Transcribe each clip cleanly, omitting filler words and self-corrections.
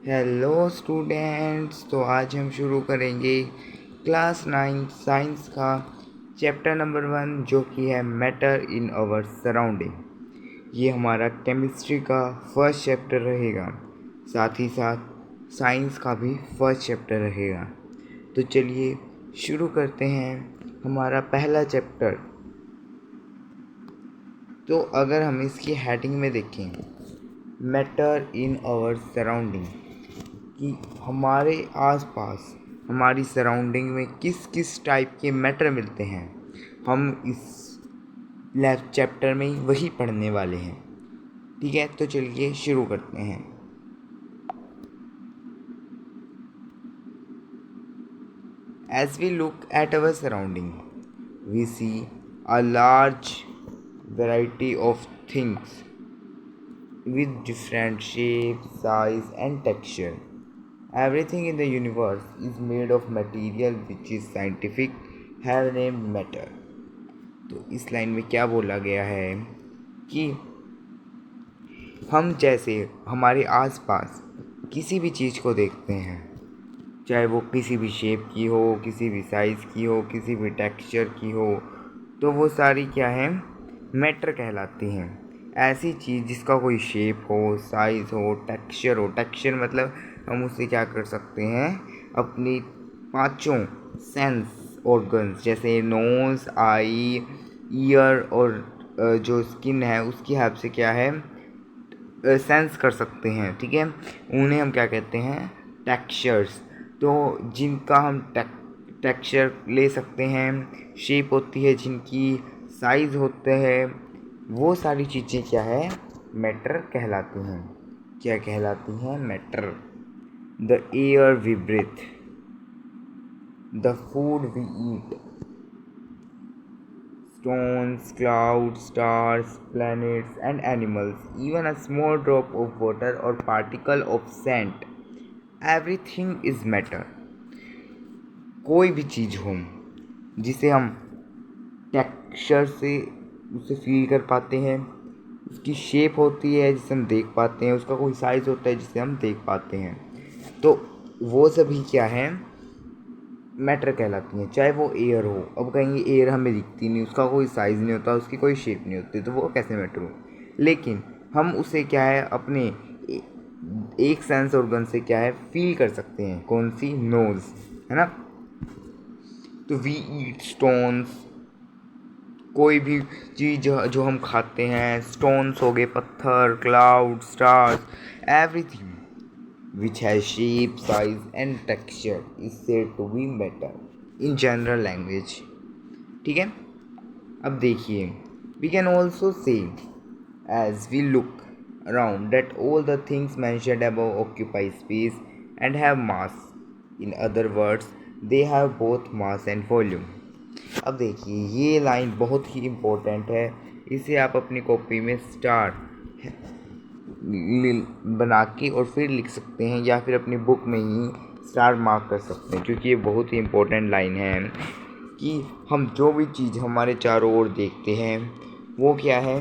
Hello students, तो आज हम शुरू करेंगे क्लास 9 साइंस का चैप्टर नंबर 1 जो कि है मैटर इन आवर सराउंडिंग। ये हमारा केमिस्ट्री का फर्स्ट चैप्टर रहेगा, साथ ही साथ साइंस का भी फर्स्ट चैप्टर रहेगा। तो चलिए शुरू करते हैं हमारा पहला चैप्टर। तो अगर हम इसकी हेडिंग में देखें, मैटर इन आवर सराउंडिंग, कि हमारे आसपास हमारी सराउंडिंग में किस किस टाइप के मैटर मिलते हैं, हम इस लैब चैप्टर में वही पढ़ने वाले हैं। ठीक है, तो चलिए शुरू करते हैं। As we look at our surrounding, we see a large variety of things with different shape, size, and texture. Everything in the universe is made of material which is scientific have named matter. तो इस line में क्या बोला गया है कि हम जैसे हमारे आसपास किसी भी चीज़ को देखते हैं, चाहे वो किसी भी शेप की हो, किसी भी साइज़ की हो, किसी भी टेक्सचर की हो, तो वो सारी क्या है, मैटर कहलाती हैं। ऐसी चीज़ जिसका कोई शेप हो, साइज़ हो, टेक्सचर हो। टेक्सचर मतलब हम उससे क्या कर सकते हैं, अपनी पांचों सेंस ऑर्गन्स जैसे नोज़, आई, ईयर और जो स्किन है उसकी हेल्प से क्या है, सेंस कर सकते हैं। ठीक है, उन्हें हम क्या कहते हैं, टेक्सचर्स। तो जिनका हम टेक्सचर ले सकते हैं, शेप होती है जिनकी, साइज़ होते हैं, वो सारी चीज़ें क्या है, मैटर कहलाती हैं। क्या कहलाती हैं, matter. The air we breathe, the food we eat, stones, clouds, stars, planets, and animals, even a small drop of water or particle of sand, everything is matter. कोई भी चीज़ हो जिसे हम टेक्सचर से उसे फील कर पाते हैं, उसकी शेप होती है जिसे हम देख पाते हैं, उसका कोई साइज़ होता है जिसे हम देख पाते हैं, तो वो सभी क्या है, मैटर कहलाती हैं। चाहे वो एयर हो, अब कहेंगे एयर हमें दिखती नहीं, उसका कोई साइज़ नहीं होता, उसकी कोई शेप नहीं होती, तो वो कैसे मैटर हो। लेकिन हम उसे क्या है, अपने एक सेंस ऑर्गन से क्या है, फील कर सकते हैं। कौन सी, नोज़, है ना। तो वी ईट स्टोन्स, कोई भी चीज़ जो हम खाते हैं, स्टोन्स हो गए, पत्थर, cloud, stars, everything which has shape, size and texture is said to be matter in general language. ठीक है, अब देखिए, we can also say as we look around that all the things mentioned above occupy space and have mass. In other words, they have both mass and volume. अब देखिए, ये line बहुत ही important है, इसे आप अपनी कॉपी में star बना के और फिर लिख सकते हैं, या फिर अपनी बुक में ही स्टार मार्क कर सकते हैं, क्योंकि ये बहुत ही इम्पोर्टेंट लाइन है कि हम जो भी चीज़ हमारे चारों ओर देखते हैं वो क्या है,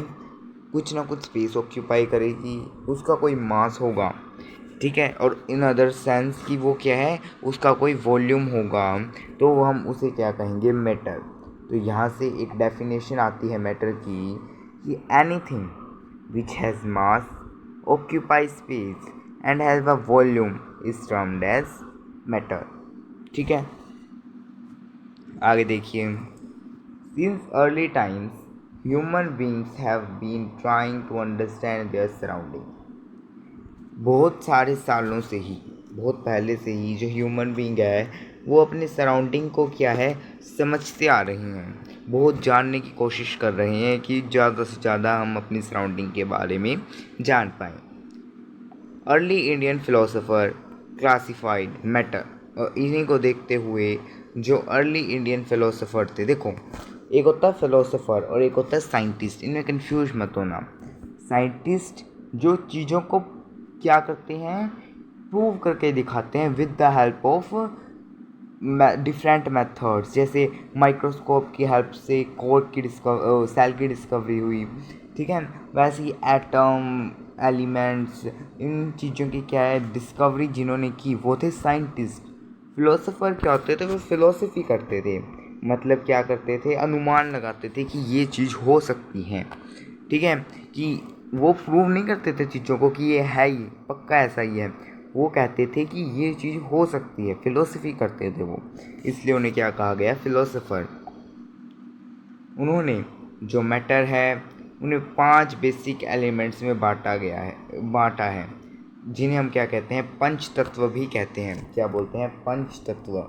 कुछ ना कुछ स्पेस ऑक्यूपाई करेगी, उसका कोई मास होगा। ठीक है, और इन अदर सेंस कि वो क्या है, उसका कोई वॉल्यूम होगा, तो हम उसे क्या कहेंगे, मैटर। तो यहाँ से एक डेफिनेशन आती है मैटर की कि anything which has mass, occupy space and has a volume is termed as matter. ठीक है, आगे देखिए, since early times human beings have been trying to understand their surrounding. बहुत सारे सालों से ही, बहुत पहले से ही जो ह्यूमन बींग है वो अपने सराउंडिंग को क्या है, समझते आ रहे हैं, बहुत जानने की कोशिश कर रहे हैं कि ज़्यादा से ज़्यादा हम अपनी सराउंडिंग के बारे में जान पाएँ। Early Indian philosopher classified matter, और इन्हीं को देखते हुए जो अर्ली इंडियन फिलोसोफर थे, देखो एक होता है फिलोसोफर और एक होता है साइंटिस्ट, इनमें कंफ्यूज मत होना। साइंटिस्ट जो चीज़ों को क्या करते हैं, प्रूव करके दिखाते हैं with the help of different methods, जैसे माइक्रोस्कोप की हेल्प से सेल की डिस्कवरी हुई। ठीक है, वैसे ही एटम एलिमेंट्स, इन चीज़ों की क्या है डिस्कवरी जिन्होंने की वो थे साइंटिस्ट। फिलोसोफर क्या होते थे, वो फिलोसफी करते थे, मतलब क्या करते थे, अनुमान लगाते थे कि ये चीज़ हो सकती है, ठीक है, कि वो प्रूव नहीं करते थे चीज़ों को कि ये है, ही पक्का ऐसा ही है, वो कहते थे कि ये चीज़ हो सकती है, फिलोसफी करते थे वो, इसलिए उन्हें क्या कहा गया, फिलोसोफर। उन्होंने जो मैटर है उन्हें 5 बेसिक एलिमेंट्स में बांटा है, जिन्हें हम क्या कहते हैं, पंच तत्व भी कहते हैं। क्या बोलते हैं, पंच तत्व।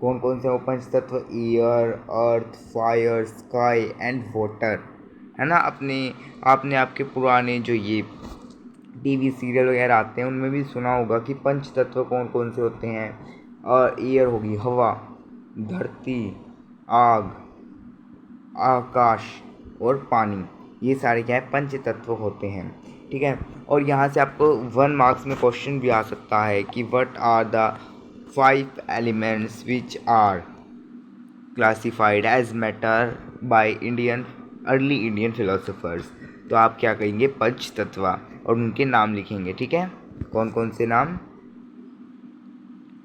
कौन कौन से वो पंच तत्व, air, earth, fire, sky and water, है ना। आपने आपके पुराने जो ये टीवी सीरियल वगैरह आते हैं उनमें भी सुना होगा कि पंच तत्व कौन कौन से होते हैं। और एयर होगी हवा, धरती, आग, आकाश और पानी, ये सारे क्या है, पंच तत्व होते हैं, ठीक है। और यहाँ से आपको 1 मार्क्स में क्वेश्चन भी आ सकता है कि what are the 5 elements which are classified as matter by early Indian philosophers. तो आप क्या कहेंगे, पंच तत्व, और उनके नाम लिखेंगे, ठीक है। कौन कौन से नाम,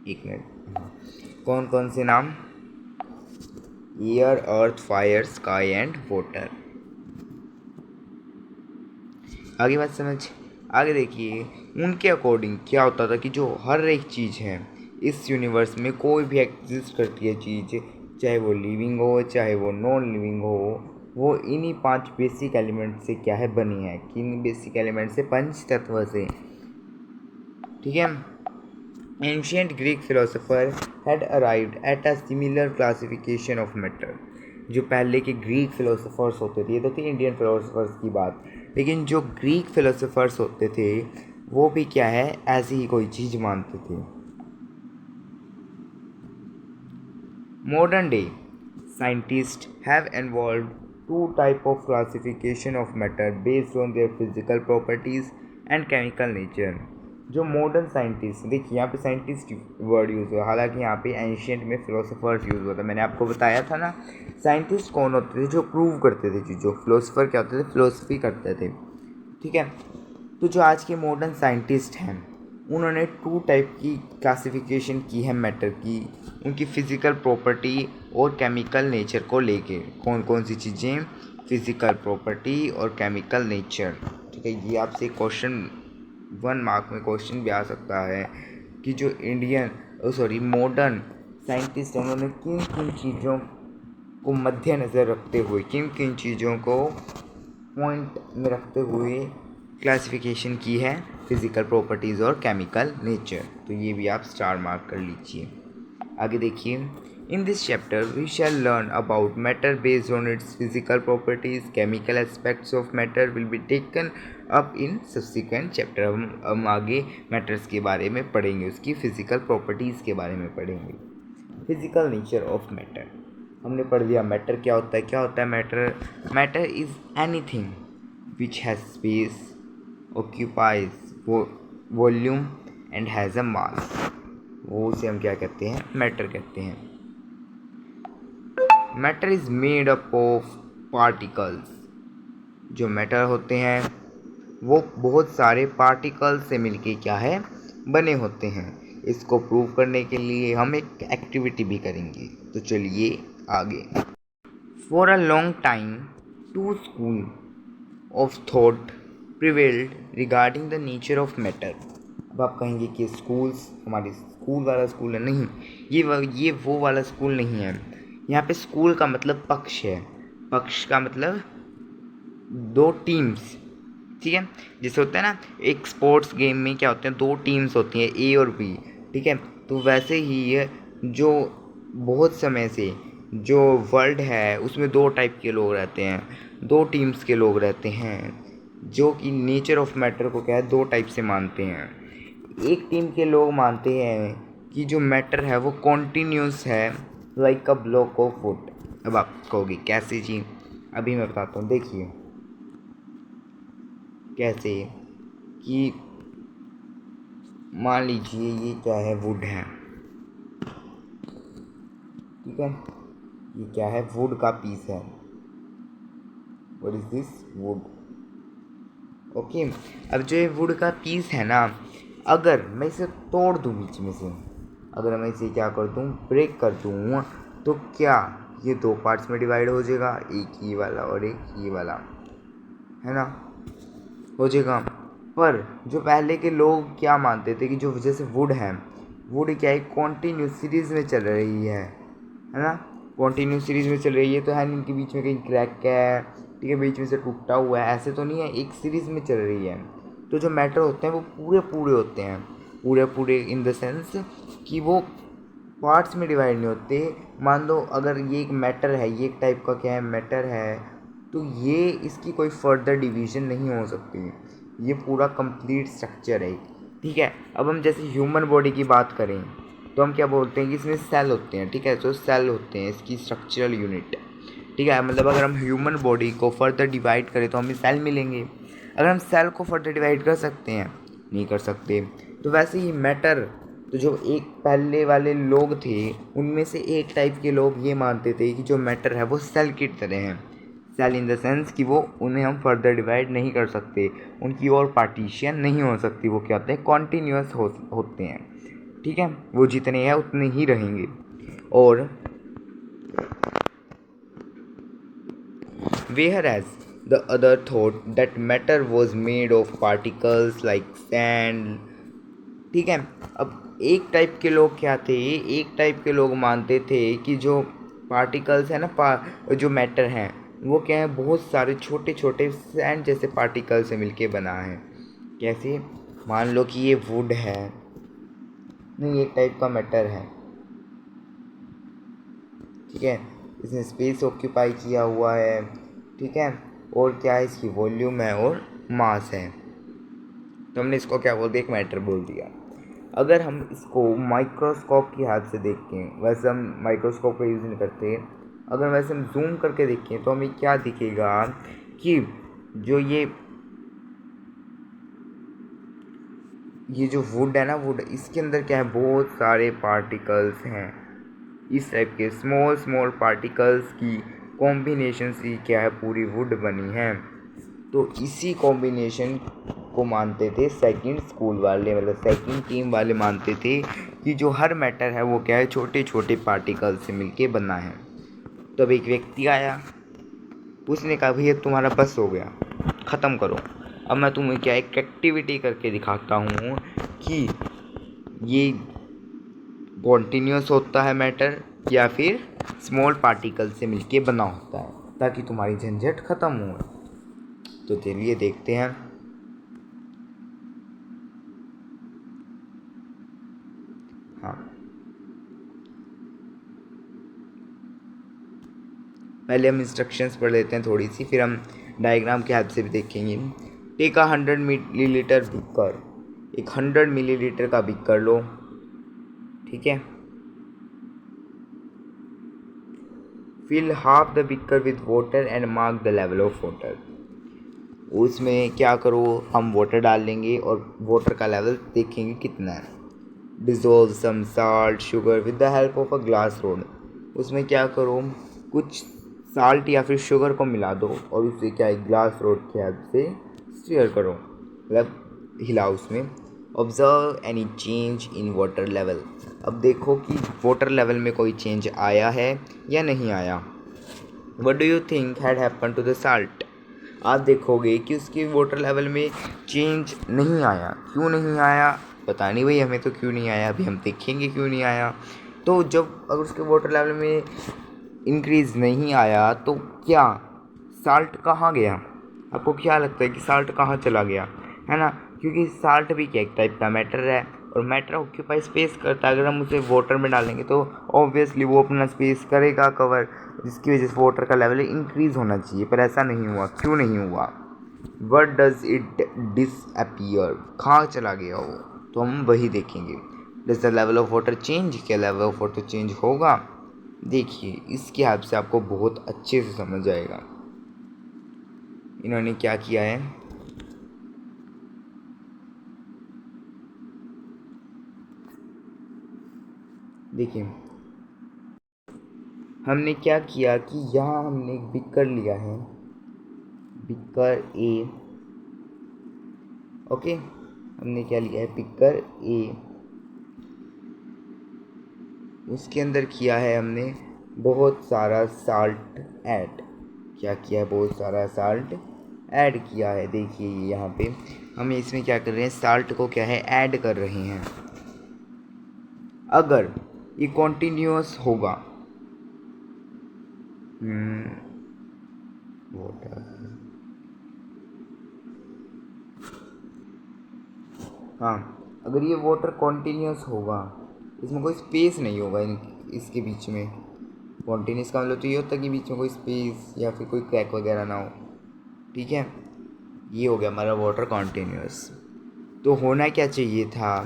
एक मिनट, कौन कौन से नाम, air, earth, fire, sky and water. आगे बात समझ, आगे देखिए, उनके अकॉर्डिंग क्या होता था कि जो हर एक चीज़ है इस यूनिवर्स में, कोई भी एग्जिस्ट करती है चीज़, चाहे वो लिविंग हो चाहे वो नॉन लिविंग हो, वो इन्हीं 5 बेसिक एलिमेंट से क्या है, बनी है। किन बेसिक एलिमेंट से, पंच तत्व से, ठीक है। Ancient Greek philosopher had arrived at a similar classification of matter. जो पहले के ग्रीक फिलोसोफर्स होते थे, ये तो थी इंडियन फिलोसोफर्स की बात, लेकिन जो ग्रीक फिलोसोफर्स होते थे वो भी क्या है, ऐसी ही कोई चीज़ मानते थे। Modern day scientists have evolved 2 type of classification of matter based on their physical properties and chemical nature। जो मॉडर्न साइंटिस्ट, देखिए यहाँ पे साइंटिस्ट वर्ड यूज़ हुआ, हालांकि यहाँ पे एंशियंट में फिलोसोफर्स यूज़ हुआ था। मैंने आपको बताया था ना, साइंटिस्ट कौन होते थे, जो प्रूव करते थे चीज़ों, फिलोसोफर क्या होते थे, फिलोसफी करते थे, ठीक है। तो जो आज के मॉडर्न साइंटिस्ट हैं उन्होंने 2 टाइप की क्लासिफिकेशन की है मैटर की, उनकी फ़िज़िकल प्रॉपर्टी और केमिकल नेचर को लेके। कौन कौन सी चीज़ें, फ़िज़िकल प्रॉपर्टी और केमिकल नेचर, ठीक है। ये आपसे क्वेश्चन 1 मार्क में क्वेश्चन भी आ सकता है कि जो मॉडर्न साइंटिस्ट हैं उन्होंने किन किन चीज़ों को मद्देनज़र रखते हुए, किन किन चीज़ों को पॉइंट में रखते हुए क्लासिफिकेशन की है, फिज़िकल प्रॉपर्टीज़ और केमिकल नेचर। तो ये भी आप स्टार मार्क कर लीजिए। आगे देखिए, in this chapter we shall learn about matter based on its physical properties, chemical aspects of matter will be taken up in subsequent chapter. हम आगे मैटर्स के बारे में पढ़ेंगे, उसकी फ़िज़िकल प्रॉपर्टीज़ के बारे में पढ़ेंगे। फिज़िकल नेचर ऑफ मैटर हमने पढ़ लिया, मैटर क्या होता है, क्या होता है matter. Matter is anything which has space, occupies volume and has a mass, वो उसे हम क्या कहते हैं, मैटर कहते हैं। Matter is made up of particles. जो मैटर होते हैं वो बहुत सारे पार्टिकल्स से मिलके क्या है, बने होते हैं। इसको प्रूव करने के लिए हम एक एक्टिविटी भी करेंगे, तो चलिए आगे। For a long time 2 school of thought prevailed regarding the nature of matter. अब आप कहेंगे कि स्कूल्स, हमारी स्कूल वाला स्कूल है, नहीं, ये वो वाला स्कूल नहीं है। यहाँ पे स्कूल का मतलब पक्ष है, पक्ष का मतलब 2 टीम्स, ठीक है। जैसे होता है ना, एक स्पोर्ट्स गेम में क्या होते हैं, 2 टीम्स होती हैं, ए और बी, ठीक है। तो वैसे ही ये जो बहुत समय से जो वर्ल्ड है उसमें 2 टाइप के लोग रहते हैं, 2 टीम्स के लोग रहते हैं, जो कि नेचर ऑफ मैटर को क्या है, 2 टाइप से मानते हैं। एक टीम के लोग मानते हैं कि जो मैटर है वो कॉन्टीन्यूस है, like a block of would. अब आप कहोगे कैसे जी, अभी मैं बताता हूँ, देखिए कैसे, कि मान लीजिए ये क्या है, वुड है, ठीक है, ये क्या है, वुड का पीस है, what is this, would, okay. अब जो ये वुड का पीस है ना, अगर मैं इसे तोड़ दूँ बीच में से, अगर मैं इसे क्या कर दूँ, ब्रेक कर दूँ, तो क्या ये दो पार्ट्स में डिवाइड हो जाएगा, एक ये वाला और एक ये वाला, है ना, हो जाएगा। पर जो पहले के लोग क्या मानते थे कि जो जैसे वुड है, वुड क्या है, कॉन्टीन्यूस सीरीज में चल रही है ना, कॉन्टीन्यूस सीरीज में चल रही है, तो है नहीं कि बीच में कहीं क्रैक है, ठीक है, बीच में से टूटा हुआ है, ऐसे तो नहीं है, एक सीरीज में चल रही है। तो जो मैटर होते हैं वो पूरे पूरे होते हैं, पूरे पूरे इन द सेंस कि वो पार्ट्स में डिवाइड नहीं होते। मान लो अगर ये एक मैटर है, ये एक टाइप का क्या है, मैटर है, तो ये इसकी कोई फर्दर डिवीज़न नहीं हो सकती, ये पूरा कंप्लीट स्ट्रक्चर है, ठीक है। अब हम जैसे ह्यूमन बॉडी की बात करें तो हम क्या बोलते हैं कि इसमें सेल होते हैं, ठीक है, तो सेल होते हैं इसकी स्ट्रक्चरल यूनिट, ठीक है। मतलब अगर हम ह्यूमन बॉडी को फर्दर डिवाइड करें तो हमें सेल मिलेंगे। अगर हम सेल को फर्दर डिवाइड कर सकते हैं, नहीं कर सकते। तो वैसे ही मैटर, तो जो एक पहले वाले लोग थे उनमें से एक टाइप के लोग ये मानते थे कि जो मैटर है वो सेल की तरह है, सेल इन द सेंस कि वो उन्हें हम फर्दर डिवाइड नहीं कर सकते, उनकी और पार्टीशन नहीं हो सकती, वो क्या होते हैं, कॉन्टीन्यूस होते हैं, ठीक है, वो जितने हैं उतने ही रहेंगे। और whereas the other thought that matter was made of particles like sand, ठीक है। अब एक टाइप के लोग क्या थे, एक टाइप के लोग मानते थे कि जो पार्टिकल्स है ना, जो मैटर हैं वो क्या है, बहुत सारे छोटे छोटे सैंड जैसे पार्टिकल से मिलके बना है। कैसे, मान लो कि ये वुड है, नहीं, एक टाइप का मैटर है, ठीक है, इसने स्पेस ऑक्यूपाई किया हुआ है, ठीक है, और क्या है, इसकी वॉल्यूम है और मास है, तो हमने इसको क्या बोल दिया, एक मैटर बोल दिया। अगर हम इसको माइक्रोस्कोप की हाथ से देखें, वैसे हम माइक्रोस्कोप का यूज़ नहीं करते, अगर वैसे हम जूम करके देखें तो हमें क्या दिखेगा कि जो ये जो वुड है ना, वुड, इसके अंदर क्या है, बहुत सारे पार्टिकल्स हैं, इस टाइप के स्मॉल स्मॉल पार्टिकल्स की कॉम्बिनेशन से क्या है, पूरी वुड बनी है। तो इसी कॉम्बिनेशन को मानते थे सेकंड स्कूल वाले, मतलब सेकंड टीम वाले मानते थे कि जो हर मैटर है वो क्या है, छोटे छोटे पार्टिकल से मिलके बना है। तो अब एक व्यक्ति आया, उसने कहा भैया तुम्हारा बस हो गया, ख़त्म करो, अब मैं तुम्हें क्या एक एक्टिविटी करके दिखाता हूँ कि ये कॉन्टीन्यूस होता है मैटर या फिर स्मॉल पार्टिकल से मिलके बना होता है, ताकि तुम्हारी झंझट ख़त्म हो। तो चलिए देखते हैं। हाँ, पहले हम इंस्ट्रक्शंस पढ़ लेते हैं थोड़ी सी, फिर हम डायग्राम के हेल्प से भी देखेंगे। टेक 100 मिलीलीटर बिकर, एक 100 मिलीलीटर का बिकर लो, ठीक है। Fill half the beaker with water and mark the level of water. उसमें क्या करो, हम वाटर डाल लेंगे और वाटर का लेवल देखेंगे कितना है। Dissolve some salt sugar with the help of a glass rod. उसमें क्या करो, कुछ साल्ट या फिर शुगर को मिला दो और उसे क्या है, ग्लास रोड के हेल्प से स्टीयर करो, मतलब हिलाओ उसमें। Observe any change in water level. अब देखो कि वाटर लेवल में कोई चेंज आया है या नहीं आया। What do you think had happen to the salt. आप देखोगे कि उसके वाटर लेवल में चेंज नहीं आया, क्यों नहीं आया, पता नहीं भाई, हमें तो क्यों नहीं आया, अभी हम देखेंगे क्यों नहीं आया। तो जब अगर उसके वाटर लेवल में इंक्रीज़ नहीं आया तो क्या साल्ट कहाँ गया, आपको क्या लगता है कि साल्ट कहाँ चला गया, है ना, क्योंकि साल्ट भी क्या एक टाइप का मैटर है, और मैटर ऑक्यूपाई स्पेस करता है। अगर हम उसे वाटर में डालेंगे तो ऑब्वियसअली वो अपना स्पेस करेगा कवर, जिसकी वजह से वाटर का लेवल इंक्रीज़ होना चाहिए, पर ऐसा नहीं हुआ, क्यों नहीं हुआ। वट डज़ इट डिसअपियर, कहाँ चला गया वो, तो हम वही देखेंगे। Does the level of water change, क्या लेवल ऑफ वाटर चेंज होगा। देखिए इसके हेल्प से आपको बहुत अच्छे से समझ आएगा इन्होंने क्या किया है। देखिए हमने क्या किया कि यहाँ हमने एक बिकर लिया है, बिकर ए, ओके, हमने क्या लिया है, पिकर ए, उसके अंदर किया है हमने बहुत सारा साल्ट ऐड। क्या किया है, बहुत सारा साल्ट ऐड किया है। देखिए यहाँ पे हम इसमें क्या कर रहे हैं, साल्ट को क्या है, ऐड कर रहे हैं। अगर ये कॉन्टिन्यूअस होगा, हाँ, अगर ये वाटर कॉन्टिन्यूअस होगा, इसमें कोई स्पेस नहीं होगा इसके बीच में। कॉन्टिन्यूअस का मतलब तो ये होता है कि बीच में कोई स्पेस या फिर कोई क्रैक वगैरह ना हो। ठीक है, ये हो गया हमारा वाटर कॉन्टिन्यूअस। तो होना क्या चाहिए था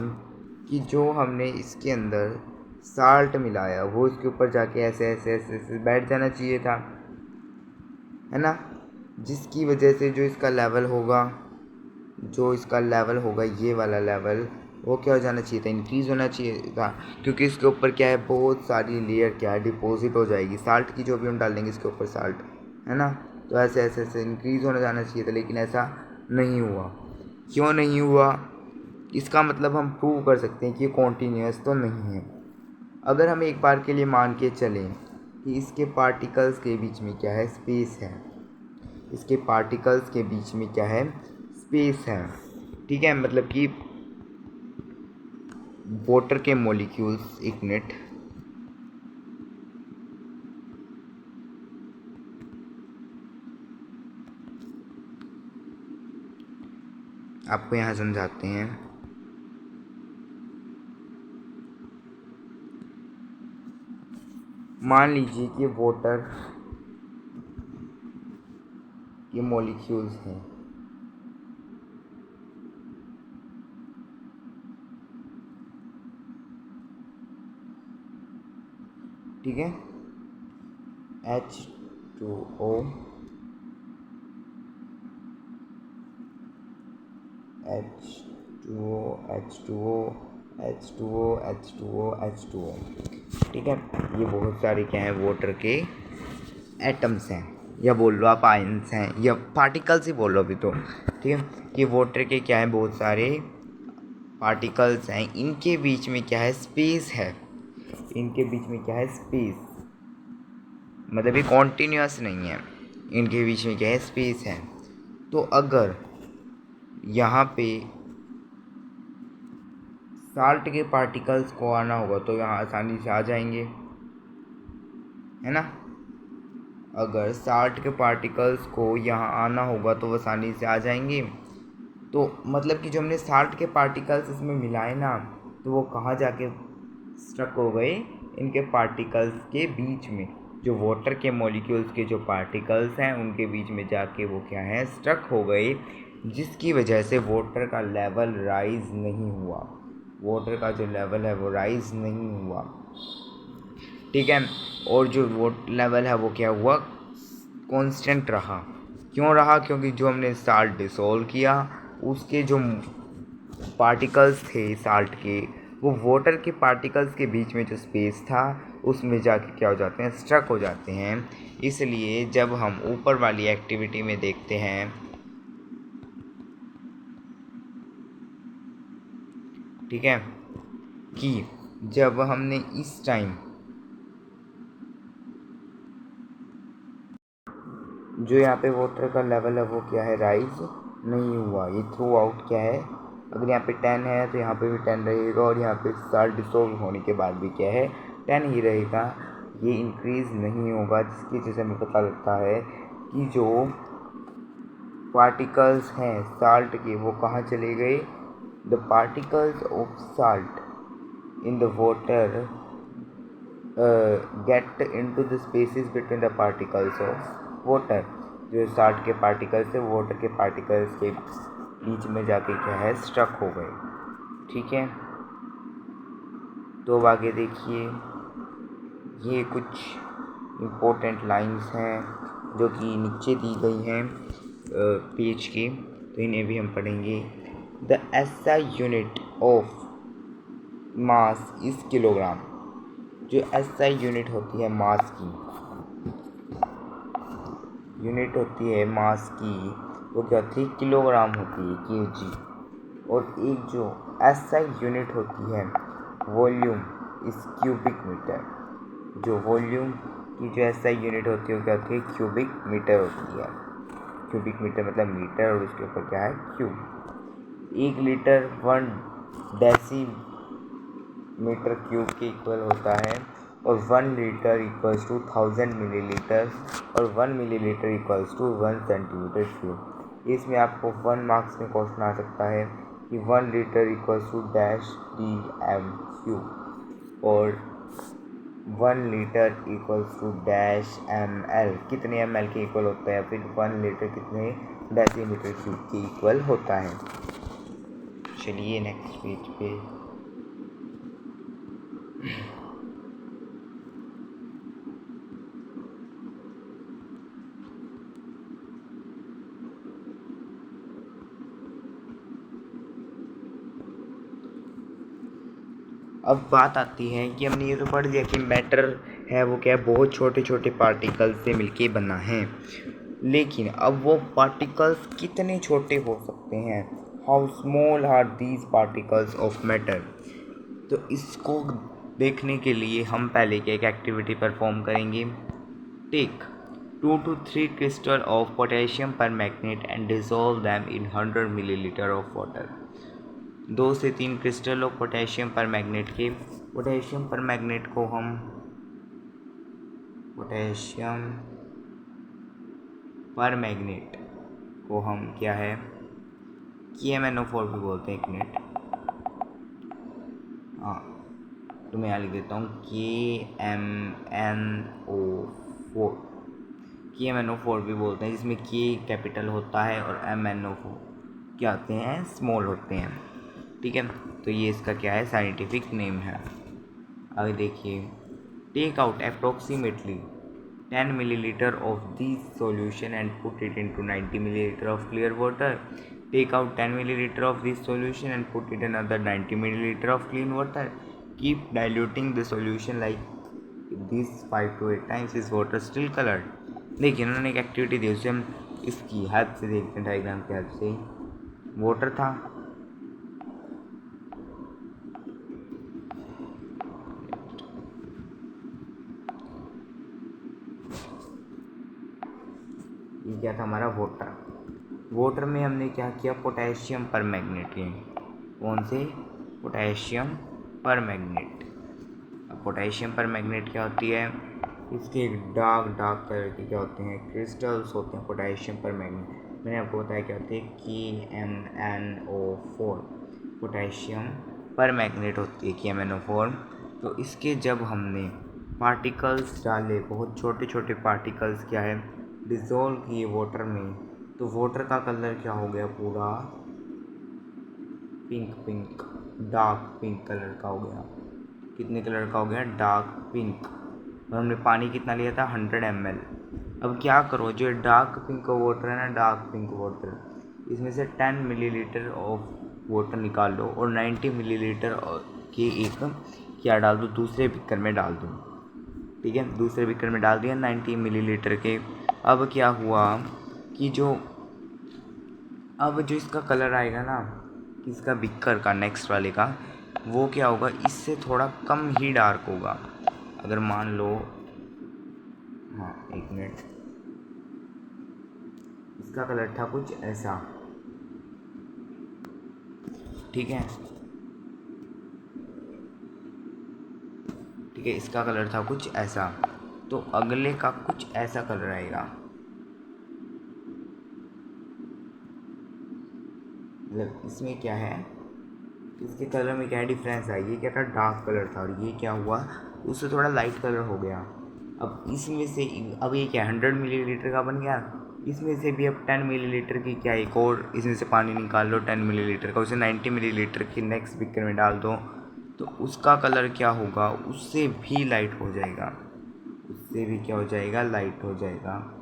कि जो हमने इसके अंदर साल्ट मिलाया वो इसके ऊपर जाके ऐसे ऐसे ऐसे ऐसे बैठ जाना चाहिए था, है ना। जिसकी वजह से जो इसका लेवल होगा, ये वाला लेवल, वो क्या हो जाना चाहिए था, इंक्रीज़ होना चाहिए था। क्योंकि इसके ऊपर क्या है, बहुत सारी लेयर क्या है, डिपॉजिट हो जाएगी साल्ट की, जो भी हम डाल देंगे इसके ऊपर साल्ट, है ना। तो ऐसे ऐसे ऐसे इंक्रीज़ होने जाना चाहिए था, लेकिन ऐसा नहीं हुआ। क्यों नहीं हुआ, इसका मतलब हम प्रूव कर सकते हैं कि ये कॉन्टीन्यूअस तो नहीं है। अगर हम एक बार के लिए मान के चलें कि इसके पार्टिकल्स के बीच में क्या है, स्पेस है, इसके पार्टिकल्स के बीच में क्या है, स्पेस है। ठीक है, मतलब कि वाटर के मॉलिक्यूल्स, एक मिनट, आपको यहाँ समझाते हैं। मान लीजिए कि वाटर के मॉलिक्यूल्स हैं, ठीक है, H2O, H2O, H2O, H2O, H2O, H2O। ठीक है, ये बहुत सारे क्या हैं, वाटर के एटम्स हैं, या बोल लो आप आयंस हैं, या पार्टिकल्स ही बोल लो अभी तो। ठीक है, ये वाटर के क्या है, बहुत सारे पार्टिकल्स हैं, इनके बीच में क्या है, स्पेस है। इनके बीच में क्या है, स्पेस, मतलब ये कॉन्टिन्यूअस नहीं है, इनके बीच में क्या है, स्पेस है। तो अगर यहाँ पे साल्ट के पार्टिकल्स को आना होगा तो यहाँ आसानी से आ जाएंगे, है ना। अगर साल्ट के पार्टिकल्स को यहाँ आना होगा तो वो आसानी से आ जाएंगे। तो मतलब कि जो हमने साल्ट के पार्टिकल्स इसमें मिलाए ना, तो वो कहाँ जाके स्ट्रक हो गए, इनके पार्टिकल्स के बीच में। जो वाटर के मॉलिक्यूल्स के जो पार्टिकल्स हैं उनके बीच में जाके वो क्या है, स्ट्रक हो गए, जिसकी वजह से वाटर का लेवल राइज नहीं हुआ। वाटर का जो लेवल है वो राइज नहीं हुआ, ठीक है। और जो वाटर लेवल है वो क्या हुआ, कांस्टेंट रहा। क्यों रहा, क्योंकि जो हमने साल्ट डिसॉल्व किया उसके जो पार्टिकल्स थे साल्ट के, वो वाटर के पार्टिकल्स के बीच में जो स्पेस था उसमें जाके क्या हो जाते हैं, स्ट्रक हो जाते हैं। इसलिए जब हम ऊपर वाली एक्टिविटी में देखते हैं, ठीक है, कि जब हमने इस टाइम जो यहाँ पे वाटर का लेवल है वो क्या है, राइज नहीं हुआ। ये थ्रू आउट क्या है, अगर यहाँ पे 10 है तो यहाँ पे भी 10 रहेगा, और यहाँ पे साल्ट डिसॉल्व होने के बाद भी क्या है, 10 ही रहेगा। ये इंक्रीज़ नहीं होगा, जिसकी वजह से हमें पता लगता है कि जो पार्टिकल्स हैं साल्ट के वो कहाँ चले गए। The particles of salt in the water get into the spaces between the particles of water. जो साल्ट के पार्टिकल्स है वाटर के पार्टिकल्स के बीच में जाके क्या है, स्ट्रक हो गए, ठीक है। तो अब आगे देखिए, ये कुछ इम्पोर्टेंट लाइंस हैं जो कि नीचे दी गई हैं पेज के, तो इन्हें भी हम पढ़ेंगे। The SI unit of mass is kilogram. जो एसआई यूनिट होती है मास की, यूनिट होती है मास की, वो क्या होती है, किलोग्राम होती है, केजी। और एक जो एसआई यूनिट होती है वॉल्यूम इस क्यूबिक मीटर। जो वॉल्यूम की जो एसआई यूनिट होती है वो क्या होती है, क्यूबिक मीटर होती है। क्यूबिक मीटर मतलब मीटर और उसके ऊपर क्या है, cube. 1 litre 1 decimetre cube के इक्वल होता है और 1 लीटर इक्वल्स टू 1000 मिलीलीटर और 1 millilitre equals to 1 centimetre cube. इसमें आपको 1 मार्क्स में क्वेश्चन आ सकता है कि 1 litre equals to dash D M cube और 1 litre equals to dash M L कितने एम एल के इक्वल होता है, फिर 1 लीटर कितने डेसीमीटर क्यूब के इक्वल होता है। चलिए नेक्स्ट पेज पे। अब बात आती है कि हमने ये तो पढ़ लिया कि मैटर है वो क्या है, बहुत छोटे छोटे पार्टिकल्स से मिलके बना है। लेकिन अब वो पार्टिकल्स कितने छोटे हो सकते हैं, how small are these particles of matter. तो इसको देखने के लिए हम पहले एक एक्टिविटी परफॉर्म करेंगे। Take 2 to 3 crystal of potassium permanganate and dissolve them in 100 millilitre of water. 2 से 3 क्रिस्टल ऑफ पोटेशियम परमैंगनेट के, पोटेशियम परमैंगनेट को हम पोटेशियम परमैंगनेट को हम क्या है, KMnO4 भी बोलते हैं। एक मिनट, हाँ तो मैं यहाँ लिख देता हूँ KMnO4 भी बोलते हैं, जिसमें K कैपिटल होता है और MnO4 क्या होते हैं, स्मॉल होते हैं। ठीक है, तो ये इसका क्या है, साइंटिफिक नेम है। आगे देखिए, take out approximately 10 milliliter of this solution and put it into 90 milliliter of clear water. Take out 10 milliliter of this solution and put it in another 90 milliliter of clean water. Keep diluting the solution like this 5 to 8 times. Is water still colored? देखिए उन्होंने एक activity दी, उसे हम इसकी help से देखते हैं, diagram की हेल्प से। वाटर था, ये क्या था हमारा वाटर में हमने क्या किया, पोटेशियम परमैंगनेट के, कौन से, पोटेशियम परमैंगनेट। अब पोटेशियम परमैंगनेट क्या होती है, इसके डार्क कलर के क्या होते हैं, क्रिस्टल्स होते हैं पोटेशियम परमैंगनेट। मैंने आपको बताया क्या होते हैं, KMnO4 पोटेशियम परमैंगनेट होती है KMnO4। तो इसके जब हमने पार्टिकल्स डाले, बहुत छोटे छोटे पार्टिकल्स क्या है, डिज़ोल्व किए वाटर में, तो वाटर का कलर क्या हो गया, पूरा पिंक डार्क पिंक कलर का हो गया। कितने कलर का हो गया, डार्क पिंक। और हमने पानी कितना लिया था, 100 ml। अब क्या करो, जो डार्क पिंक वाटर है ना, डार्क पिंक वाटर, इसमें से 10 मिलीलीटर ऑफ वाटर निकाल लो और 90 मिलीलीटर के एक क्या डाल दो, दूसरे बिकर में डाल दो। ठीक है, दूसरे बिकर में डाल दिया 90 मिलीलीटर के। अब क्या हुआ कि अब जो इसका कलर आएगा ना, इसका बिकर का, नेक्स्ट वाले का, वो क्या होगा, इससे थोड़ा कम ही डार्क होगा। अगर मान लो, हाँ एक मिनट, इसका कलर था कुछ ऐसा, ठीक है, इसका कलर था कुछ ऐसा, तो अगले का कुछ ऐसा कलर आएगा। मतलब इसमें क्या है, इसके कलर में क्या है, डिफरेंस है। ये क्या था, डार्क कलर था, और ये क्या हुआ, उससे थोड़ा लाइट कलर हो गया। अब इसमें से, अब ये क्या 100 मिलीलीटर का बन गया, इसमें से भी अब 10 मिलीलीटर की क्या, एक और इसमें से पानी निकाल लो 10 मिलीलीटर का, उसे 90 मिलीलीटर की नेक्स्ट बिकर में डाल दो, तो उसका कलर क्या होगा, उससे भी लाइट हो जाएगा, उससे भी क्या हो जाएगा, लाइट हो जाएगा।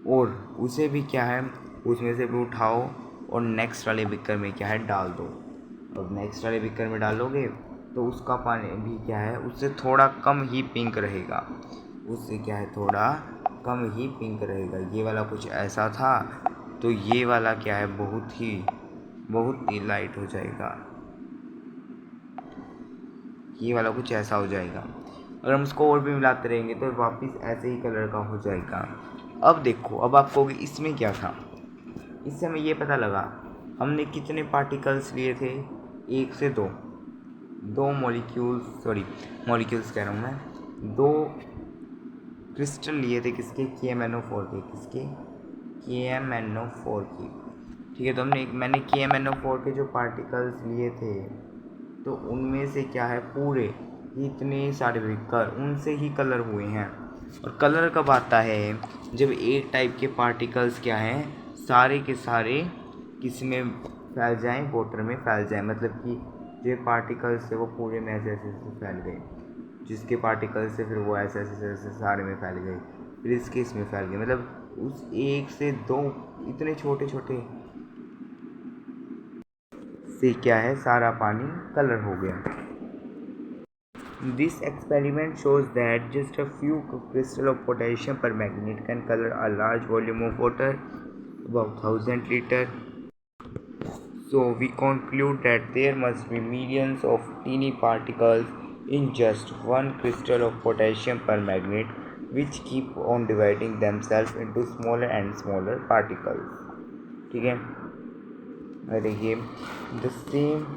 और उसे भी क्या है, उसमें से भी उठाओ और नेक्स्ट वाले बिकर में क्या है, डाल दो। अब नेक्स्ट वाले बिकर में डालोगे तो उसका पानी भी क्या है, उससे थोड़ा कम ही पिंक रहेगा, उससे क्या है, थोड़ा कम ही पिंक रहेगा। ये वाला कुछ ऐसा था, तो ये वाला क्या है, बहुत ही लाइट हो जाएगा। ये वाला कुछ ऐसा हो जाएगा। अगर हम उसको और भी मिलाते रहेंगे तो वापस ऐसे ही कलर का हो जाएगा। अब देखो, अब आप कहोगे इसमें क्या था। इससे हमें ये पता लगा हमने कितने पार्टिकल्स लिए थे, 1 से 2 मॉलिक्यूल्स कह रहा हूँ मैं, 2 क्रिस्टल लिए थे किसके, KMnO4 के। किसके, KMnO4 की। ठीक है, तो मैंने KMnO4 के जो पार्टिकल्स लिए थे, तो उनमें से क्या है, पूरे इतने सारे विकर उनसे ही कलर हुए हैं। और कलर कब आता है, जब एक टाइप के पार्टिकल्स क्या हैं, सारे के सारे किस में फैल जाएं, वाटर में फैल जाएं। मतलब कि जो पार्टिकल्स थे वो पूरे में ऐसे ऐसे फैल गए, जिसके पार्टिकल्स से फिर वो ऐसे ऐसे ऐसे सारे में फैल गए, फिर इसके इसमें फैल गए। मतलब उस 1 से 2 इतने छोटे छोटे से क्या है, सारा पानी कलर हो गया। This experiment shows that just a few crystals of potassium permanganate can color a large volume of water, about 1000 liters. So we conclude that there must be millions of teeny particles in just one crystal of potassium permanganate, which keep on dividing themselves into smaller and smaller particles. ठीक है, देखिए the same